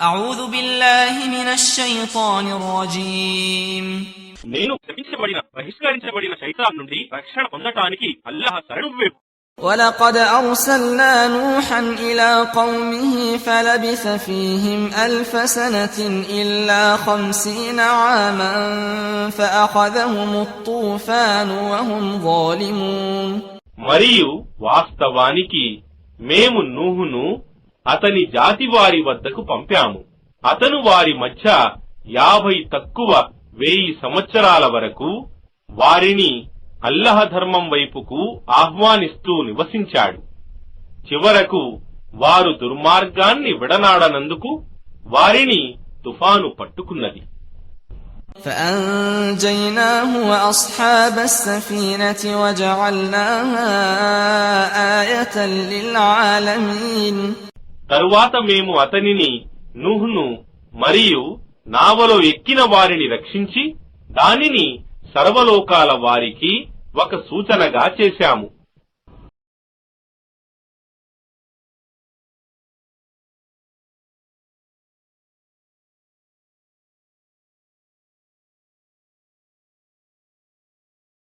أعوذ بالله من الشيطان الرجيم నేను శపించబడిన బహిష్కరించబడిన శైతాన్ నుండి రక్షణ పొందటానికి అల్లాహ్ శరణు వేపు. ولقد أرسلنا نوحا إلى قومه فلبث فيهم 1000 سنة إلا 50 عاما فأخذهم الطوفان وهم ظالمون. మరియు వాస్తవానికి మేము నూహును అతని జాతి వారి వద్దకు పంపాము. అతను వారి మధ్య 1000 సంవత్సరాల వరకు వారిని అల్లహ ధర్మం వైపుకు ఆహ్వానిస్తూ నివసించాడు. చివరకు వారు దుర్మార్గాన్ని విడనాడనందుకు వారిని తుఫాను పట్టుకున్నది. فأنجيناه وأصحاب السفينة وجعلناها آية للعالمين. తరువాత మేము అతనిని నూహును మరియు నావలో ఎక్కిన వారిని రక్షించి దానిని సర్వలోకాల వారికి ఒక సూచనగా చేశాము.